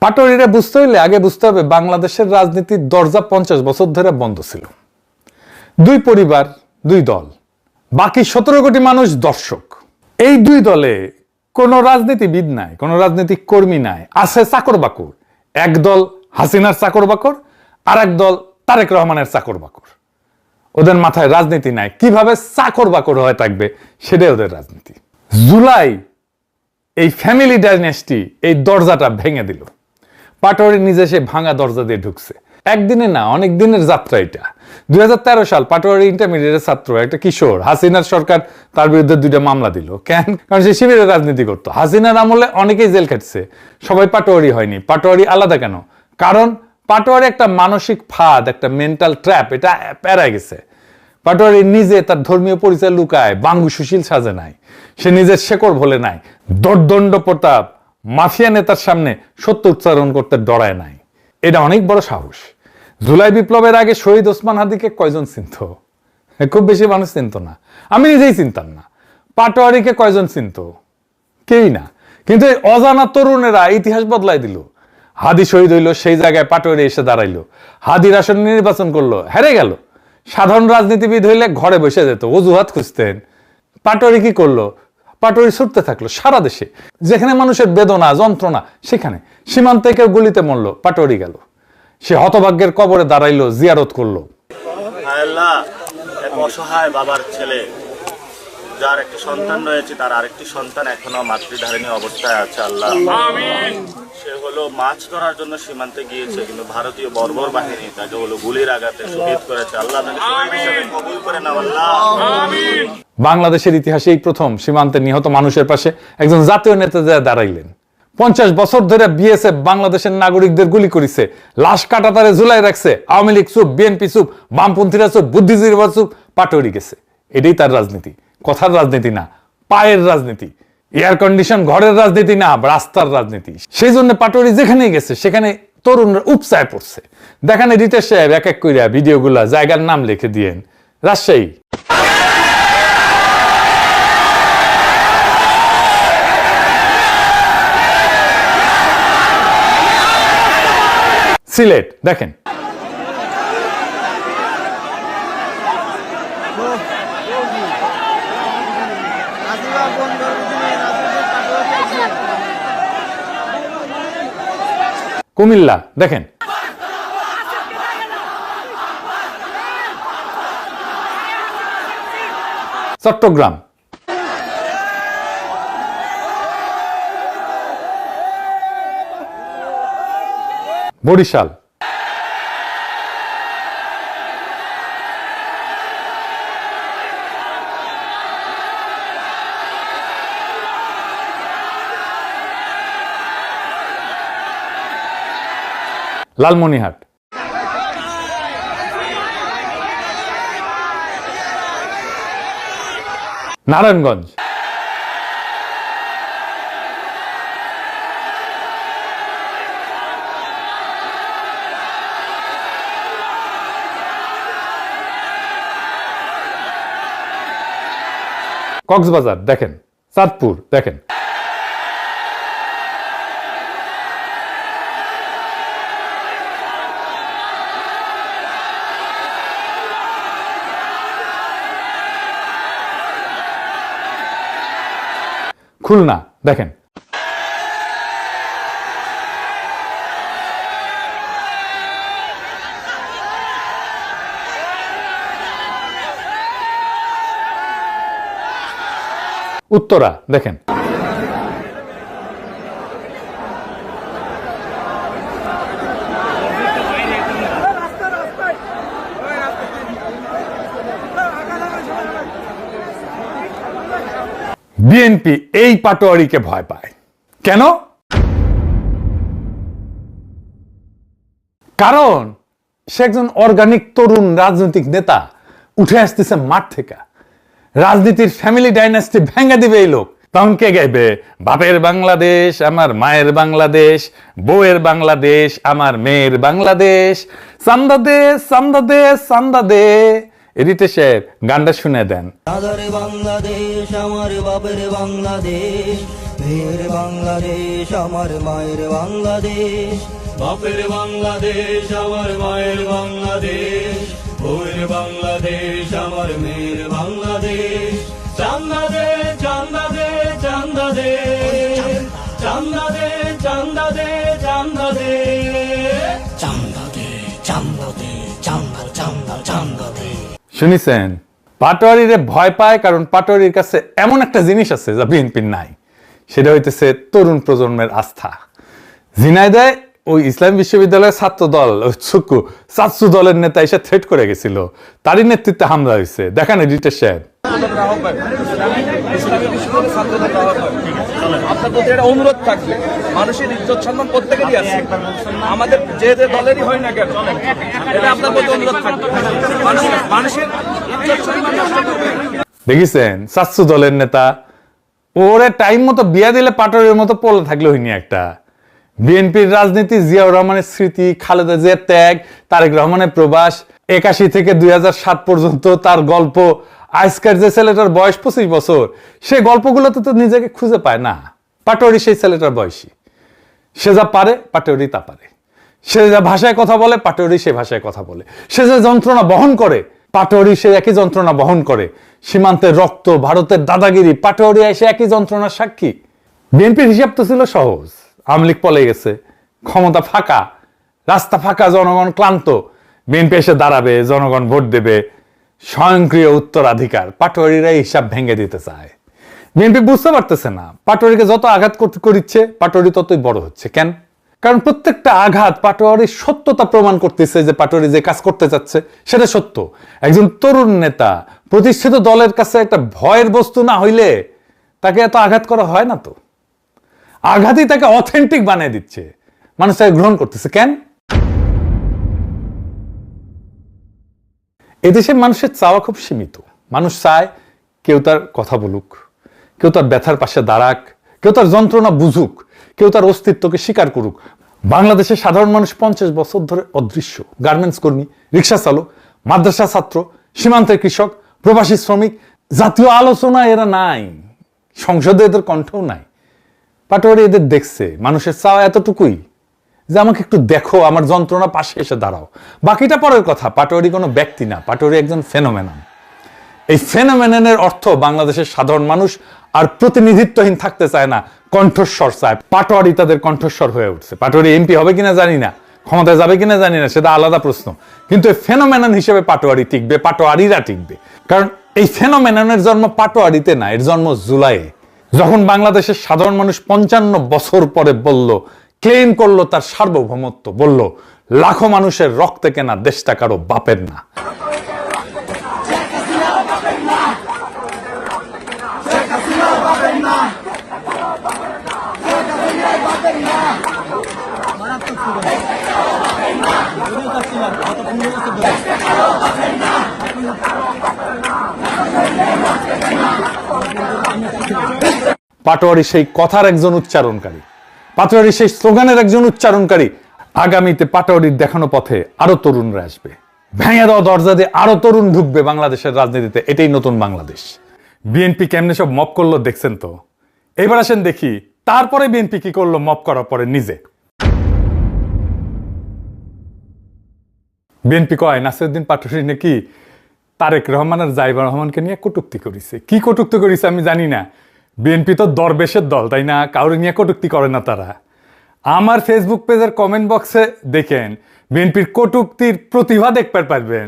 পাটোয়ারিরা বুঝতে হইলে আগে বুঝতে হবে বাংলাদেশের রাজনীতির দরজা 50 বছর ধরে বন্ধ ছিল। দুই পরিবার, দুই দল, বাকি 17 কোটি মানুষ দর্শক। এই দুই দলে কোনো রাজনীতিবিদ নাই, কোনো রাজনৈতিক কর্মী নাই, আছে চাকর বাকর। এক দল হাসিনার চাকর বাকর, আর এক দল তারেক রহমানের চাকর বাকর। ওদের মাথায় রাজনীতি নাই, কিভাবে চাকর বাকর হয়ে থাকবে সেটাই ওদের রাজনীতি। জুলাই এই ফ্যামিলি ডাইনেস্টি এই দরজাটা ভেঙে দিল। পাটোয়ারি নিজে সে ভাঙা দরজা দিয়ে ঢুকছে। একদিনে না, অনেক দিনের যাত্রা এটা। 2013 সাল পাটোয়ারি ইন্টারমিডিয়েটের ছাত্র একটা কিশোর, হাসিনার সরকার তার বিরুদ্ধে 2টা মামলা দিল। কেন? কারণ সে শিবিরের রাজনীতি করতো। হাসিনার আমলে অনেকেই জেল খাটছে, সবাই পাটোয়ারি হয়নি। পাটোয়ারি আলাদা কেন? কারণ পাটোয়ারি একটা মানসিক ফাঁদ, একটা মেন্টাল ট্র্যাপ, এটা পেরায় গেছে। পাটোয়ারি নিজে তার ধর্মীয় পরিচয় লুকায়, বাঙ্গু সুশীল সাজে নাই, সে নিজের শেকড় ভোলে নাই, দর্দণ্ড প্রতাপ মাফিয়া নেতার সামনে সত্য উচ্চারণ করতে ডরায় নাই। এটা অনেক বড় সাহস। জুলাই বিপ্লবের আগে শহীদ ওসমান হাদিকে কয়জন চিনত? খুব বেশি মানুষ চিনত না, আমি নিজেই চিনতাম না। পাটোয়ারিকে কয়জন চিনত? কেউই না। কিন্তু এই অজানা তরুণেরা ইতিহাস বদলাই দিল। হাদি শহীদ হইল, সেই জায়গায় পাটোয়ারি এসে দাঁড়াইলো। হাদির আসনে নির্বাচন করলো, হেরে গেল। সাধারণ রাজনীতিবিদ হইলে ঘরে বসে যেত, অজুহাত খুঁজতেন। পাটোয়ারি কি করলো? পাটোয়ারি ছুটতে থাকলো সারা দেশে, যেখানে মানুষের বেদনা যন্ত্রণা, সেখানে। সীমান্তে কেউ গুলিতে মরল, পাটোয়ারি গেল। সে হতভাগ্যের কবরে দাঁড়াইলো, জিয়ারত করলো। আল্লাহ, এক অসহায় বাবার ছেলে, যার একটি সন্তান রয়েছে, তার আরেকটি সন্তান এখনো মাতৃধারিণী অবস্থায় আছে। আল্লাহ, সে হলো মাছ ধরার জন্য সীমান্তে গিয়েছে, কিন্তু ভারতীয় বর্বর বাহিনী তাকে হলো গুলির আঘাতে শহীদ করেছে। আল্লাহ তাকে শহীদ হিসেবে কবুল করে নাও। আল্লাহ, বাংলাদেশের ইতিহাসে এই প্রথম সীমান্তে নিহত মানুষের পাশে একজন জাতীয় নেতা দাঁড়াইলেন। 50 বছর ধরে বিএসএফ বাংলাদেশের নাগরিকদের গুলি করেছে, লাশ কাটাতারে ঝুলাই রাখছে। আওয়ামী লীগ চুপ, বিএনপি চুপ, বামপন্থীরা চুপ, বুদ্ধিজীবীরা চুপ, পাটোয়ারি গেছে। এটাই তার রাজনীতি। কথার রাজনীতি না, পায়ের রাজনীতি। এয়ার কন্ডিশন ঘরের রাজনীতি না, রাস্তার রাজনীতি। সেই জন্য পাটোয়ারি যেখানে গেছে সেখানে তরুণরা উপচায় পড়ছে। দেখেন রিতেশ সাহেব এক এক কইরা ভিডিওগুলা জায়গার নাম লিখে দিয়েন। রাজশাহী, সিলেট, দেখেন কুমিল্লা, দেখেন চট্টগ্রাম, বরিশাল, লালমনিরহাট, নারায়ণগঞ্জ, কক্সবাজার, দেখেন চাঁদপুর, দেখেন খুলনা, দেখেন উত্তরা, দেখেন বিএনপি এই পাটোয়ারিকে ভয় পায় কেন? কারণ সে একজন অর্গানিক তরুণ রাজনৈতিক নেতা, উঠে আসতেছে মাঠ থেকে। রাজনীতির ফ্যামিলি ডাইনাস্টি ভেঙে দিবে এই লোক। তখন কে গাইবে? বাপের বাংলাদেশ আমার মায়ের বাংলাদেশ, বউয়ের বাংলাদেশ আমার মেয়ের বাংলাদেশ, চান্দা দে চান্দা দে চান্দা দে, এডিটে সাহেব গানটা শুনে দেন। আধারে বাংলাদেশ আমার বাপের বাংলাদেশ, মেয়ের বাংলাদেশ আমার মায়ের বাংলাদেশ, বাপের বাংলাদেশ আমার মায়ের বাংলাদেশ, বউয়ের বাংলাদেশ আমার মেয়ের বাংলাদেশ। চান্দা দে চান্দা দে চান্দা দে, চান্দা দে চান্দা দে চান্দা দে, চান্দা দে চান্দা দে চান্দা চান্দা চান্দা দে। শুনিছেন, পাটোয়ারিরে ভয় পায় কারণ পাটোয়ারির কাছে এমন একটা জিনিস আছে যা বিএনপির নাই, সেটা হইতেছে তরুণ প্রজন্মের আস্থা। ঝিনাইদহে ওই ইসলাম বিশ্ববিদ্যালয়ের ছাত্র দল ছাত্র দলের নেতা এসে থ্রেট করে গেছিল, তারই নেতৃত্বে হামলা হয়েছে। দেখেন এডিটর সাহেব। আপনার প্রতি একটা অনুরোধ থাকবে, মানুষের ইজ্জত সম্মান প্রত্যেকেরই আছে, আমাদের যে যে দলেরই হয় না কেন, এটা আপনার প্রতি অনুরোধ থাকবে, মানুষের ইজ্জত সম্মান নষ্ট করবে। দেখেছেন ছাত্র দলের নেতা, ওরে টাইম মতো বিয়া দিলে পাটোয়ারির মতো পড়ে থাকলে হইনি একটা। বিএনপির রাজনীতি, জিয়াউর রহমানের স্মৃতি, খালেদা জিয়ার ত্যাগ, তারেক রহমানের প্রবাস, 81 থেকে 2007 পর্যন্ত তার গল্প, আজকের যে ছেলেটার বয়স 25 বছর, সে গল্পগুলোতে তো নিজেকে খুঁজে পায় না। পাটোয়ারি সেই ছেলেটার বয়সী, সে যা পারে পাটোয়ারি তা পারে, সে যা ভাষায় কথা বলে পাটোয়ারি সে ভাষায় কথা বলে, সে যে যন্ত্রণা বহন করে পাটোয়ারি সে একই যন্ত্রণা বহন করে। সীমান্তের রক্ত, ভারতের দাদাগিরি, পাটোয়ারি এসে একই যন্ত্রণার সাক্ষী। বিএনপির হিসাব তো ছিল সহজ, আওয়ামী লীগ পলে গেছে, ক্ষমতা ফাঁকা, রাস্তা ফাঁকা, জনগণ ক্লান্ত, বিএনপি এসে দাঁড়াবে, জনগণ ভোট দেবে, স্বয়ংক্রিয় উত্তরাধিকার। পাটোয়ারিরা হিসাব ভেঙে দিতে চায়। বিএনপি বুঝতে পারতেছে না, পাটোয়ারিকে যত আঘাত করিচ্ছে পাটোয়ারি ততই বড় হচ্ছে। কেন? কারণ প্রত্যেকটা আঘাত পাটোয়ারির সত্যতা প্রমাণ করতেছে যে পাটোয়ারি যে কাজ করতে চাচ্ছে সেটা সত্য। একজন তরুণ নেতা প্রতিষ্ঠিত দলের কাছে একটা ভয়ের বস্তু না হইলে তাকে এত আঘাত করা হয় না। তো আঘাতই তাকে অথেন্টিক বানিয়ে দিচ্ছে, মানুষ তাকে গ্রহণ করতেছে। কেন? এদেশের মানুষের চাওয়া খুব সীমিত। মানুষ চায় কেউ তার কথা বলুক, কেউ তার ব্যথার পাশে দাঁড়াক, কেউ তার যন্ত্রণা বুঝুক, কেউ তার অস্তিত্বকে স্বীকার করুক। বাংলাদেশের সাধারণ মানুষ 50 বছর ধরে অদৃশ্য। গার্মেন্টস কর্মী, রিক্সা চালক, মাদ্রাসা ছাত্র, সীমান্তের কৃষক, প্রবাসী শ্রমিক, জাতীয় আলোচনা এরা নাই, সংসদে এদের কণ্ঠও নাই। পাটোয়ারি এদের দেখছে, মানুষের চাওয়া এতটুকুই যে আমাকে একটু দেখো, আমার যন্ত্রণা পাশে এসে দাঁড়াও। বাকিটা পরের কথা। পাটোয়ারি কোনো ব্যক্তি না, পাটোয়ারি একজন ফেনোমেনন। এই ফেনোমেননের অর্থ বাংলাদেশের সাধারণ মানুষ আর প্রতিনিধিত্বহীন থাকতে চায় না, কণ্ঠস্বর চায়। পাটোয়ারি তাদের কণ্ঠস্বর হয়ে উঠছে। পাটোয়ারি এমপি হবে কিনা জানি না, ক্ষমতায় যাবে কিনা জানি না, সেটা আলাদা প্রশ্ন, কিন্তু এই ফেনোমেনন হিসেবে পাটোয়ারি টিকবে, পাটোয়ারিরা টিকবে। কারণ এই ফেনোমেননের জন্ম পাটোয়ারিতে না, এর জন্ম জুলাইয়ে, যখন বাংলাদেশের সাধারণ মানুষ 55 বছর পরে ক্লেম করলো তার সার্বভৌমত্ব, বলল লাখো মানুষের রক্তে কেনা দেশটা কারো বাপের না। পাটোয়ারি সেই কথার একজন উচ্চারণকারী, পাটোয়ারি সেই স্লোগানের একজন উচ্চারণকারী। আগামীতে পাটোয়ারির দেখানো পথে আরো তরুণরা আসবে, ভেঙে দেওয়া দরজা দিয়ে আরো তরুণ ঢুকবে বাংলাদেশের রাজনীতিতে। এটাই নতুন বাংলাদেশ। বিএনপি কেমনে সব মপ করলো দেখছেন তো। এবার আসেন দেখি তারপরে বিএনপি কি করলো মপ করার পরে নিজে। বিএনপি কয় নাসিরউদ্দিন পাটোয়ারি নাকি তারেক রহমান আর জাইবা রহমানকে নিয়ে কটূক্তি করেছে। কি কটূক্তি করেছে আমি জানি না, বিএনপি তো দরবেশের দল, তাই না? কাউরে নিয়ে কটূক্তি করে না তারা। আমার ফেসবুক পেজের কমেন্ট বক্সে দেখেন, বিএনপির কটূক্তির প্রতিভা দেখতে পারবেন।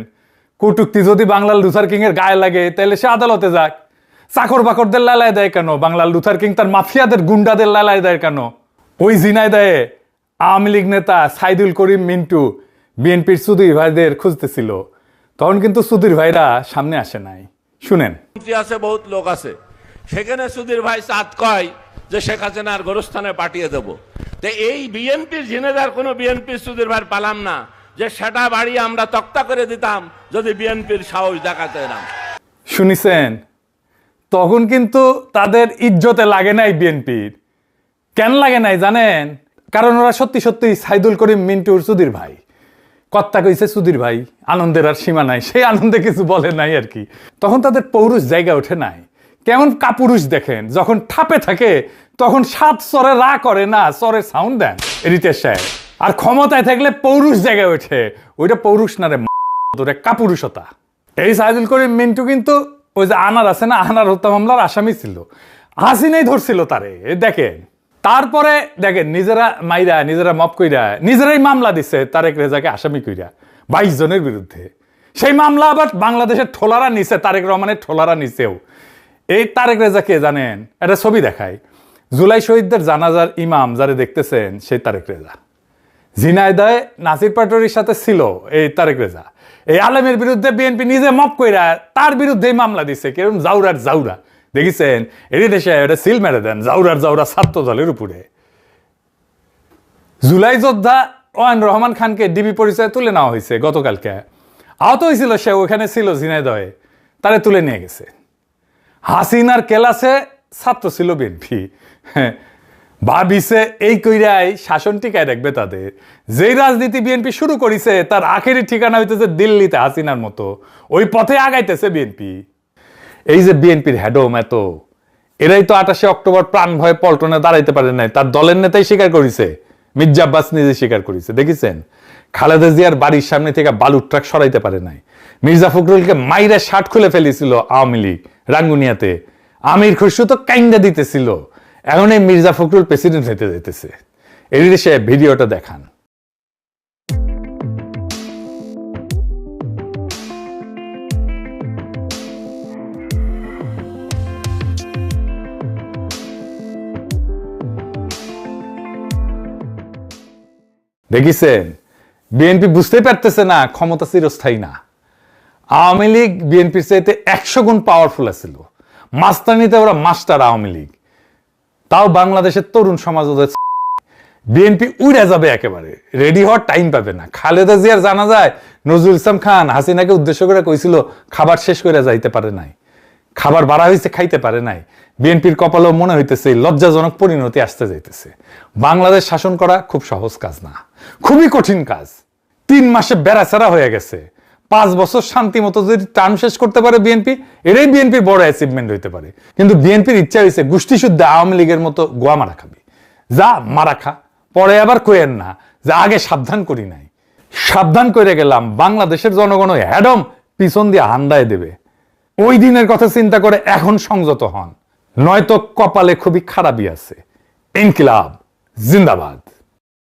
কটূক্তি যদি বাংলার লুথার কিং এর গায়ে লাগে তাহলে সে আদালতে যাক। চাকর বাকরদের লালায় দেয় কেন? বাংলার লুথার কিং তার মাফিয়াদের গুন্ডাদের লালায় দেয় কেন? ওই ঝিনাইদহে আওয়ামী লীগ নেতা সাইদুল করিম মিন্টু বিএনপির সুধীর ভাইদের খুঁজতেছিল, তখন কিন্তু সুধীর ভাইরা সামনে আসে নাই। শুনেন। আছে বহুত লোক আছে, সেখানে সুধীর ভাই চাঁদ কয় যে শেখ হাসিনার গোরস্থানে পাঠিয়ে দেব। তো এই বিএনপির ঝিনেদার কোনো বিএনপির সুধীর ভাই পালাম না যে সেটা বাড়ি আমরা তক্তা করে দিতাম যদি বিএনপির সাহস দেখাতে না। শুনিছেন? তখন কিন্তু তাদের ইজ্জতে লাগে নাই বিএনপির। কেন লাগে নাই জানেন? কারণ ওরা সত্যি সত্যি সাইদুল করিম মিন্টুর সুধীর ভাই। কর্তা কইছে সুধীর ভাই আনন্দের আর সীমা নাই, সেই আনন্দে কিছু বলে নাই আর কি। তখন তাদের পৌরুষ জায়গা ওঠে নাই। কেমন কাপুরুষ দেখেন, যখন ঠাপে থাকে তখন সাত স্বরে রা করে না, স্বরের সাউন্ড দেন রিতেশ সাহেব। আর ক্ষমতায় থাকলে পৌরুষ জায়গায় ওঠে, ওইটা পৌরুষ না রে, তোরে কাপুরুষতা। এই সাইদুল করিম মিন্টু কিন্তু ওই যে আনার আছে না, আনার হত্যা মামলার আসামি ছিল, হাসিনাই ধরছিল তারে। দেখেন তারপরে দেখেন নিজেরা মাইরা, নিজেরা মাফ কইরা, নিজেরাই মামলা দিছে তারেক রেজাকে আসামি কইরা 22 জনের বিরুদ্ধে। সেই মামলা আবার বাংলাদেশের ঠোলারা নিছে, তারেক রহমানের ঠোলারা নিছেও। এই তারেক রেজাকে জানেন, একটা ছবি দেখায়, জুলাই শহীদদের জানাজার ইমাম যারা দেখতেছেন সেই তারেক রেজা। ঝিনাইদহে নাসির পাটোয়ারির সাথে ছিল এই তারেক রেজা। এই আলেমের বিরুদ্ধে বিএনপি নিজে মপ কইরা তার বিরুদ্ধেই মামলা দিছে। কেরম জাউরার জাউরা দেখেছেন, এটি দেশে এটা সিল মেরে দেন জাউরার জাউরা ছাত্র দলের উপরে। জুলাই যোদ্ধা ওয়ান রহমান খানকে ডিবি পরিচয় তুলে নেওয়া হয়েছে গতকালকে। আহত হয়েছিল সে, ওখানে ছিল ঝিনাইদহে, তারে তুলে নিয়ে গেছে। হাসিনার কেলাসে ছাত্র ছিল বিএনপি, ভাবিছে এই কইরাই শাসন টিকায় রাখবে তাদের। যেই রাজনীতি বিএনপি শুরু করেছে তার আখেরি ঠিকানা হইতেছে দিল্লিতে হাসিনার মতো, ওই পথে আগাইতেছে বিএনপি। এই যে বিএনপির হেডম এত, এরাই তো 28 অক্টোবর প্রাণ ভয়ে পল্টনে দাঁড়াইতে পারে নাই, তার দলের নেতাই স্বীকার করেছে, মির্জা আব্বাস নিজে স্বীকার করেছে। দেখেছেন খালেদা জিয়ার বাড়ির সামনে থেকে বালুর ট্রাক সরাইতে পারে নাই। মির্জা ফখরুলকে মাইরে শার্ট খুলে ফেলেছিল আওয়ামী লীগ রাঙ্গুনিয়াতে, আমির খুশরু তো কাইন্দা দিতেছিল। এখন এই মির্জা ফখরুল প্রেসিডেন্ট হইতে যাইতেছে। এর সে ভিডিওটা দেখান। দেখিছেন বিএনপি বুঝতেই পারতেছে না ক্ষমতা চিরস্থায়ী না। আওয়ামী লীগ বিএনপির চাইতে 100 গুণ পাওয়ারফুল ছিল। মাস্তানিতে ওরা মাস্টার আওয়ামী লীগ। তাও বাংলাদেশের তরুণ সমাজ ওদের বিএনপি উড়ে যাবে একেবারে, রেডি হওয়ার টাইম পাবে না। খালেদা জিয়ার জানা যায় নজরুল ইসলাম খান হাসিনাকে উদ্দেশ্য করে কইছিল খাবার শেষ করে যাইতে পারে নাই, খাবার বাড়া হয়েছে খাইতে পারে নাই। বিএনপির কপালেও মনে হইতেছে লজ্জাজনক পরিণতি আসতে যাইতেছে। বাংলাদেশ শাসন করা খুব সহজ কাজ না, খুবই কঠিন কাজ। 3 মাসে বেড়াচেরা হয়ে গেছে। 5 বছর শান্তি মতো যদি টার্ম শেষ করতে পারে বিএনপি, এটাই বিএনপির বড় অ্যাচিভমেন্ট হইতে পারে। কিন্তু বিএনপির ইচ্ছা হয়েছে গোষ্ঠী শুদ্ধ আওয়ামী লীগের মতো গোয়া মারা খাবি। যা মারা খা, পরে আবার কইেন না যে আগে সাবধান করি নাই। সাবধান করে গেলাম, বাংলাদেশের জনগণ হ্যাডম পিছন দিয়ে হান্দায় দেবে। ওই দিনের কথা চিন্তা করে এখন সংযত হন, নয়তো কপালে খুবই খারাপই আছে। ইনকিলাব জিন্দাবাদ।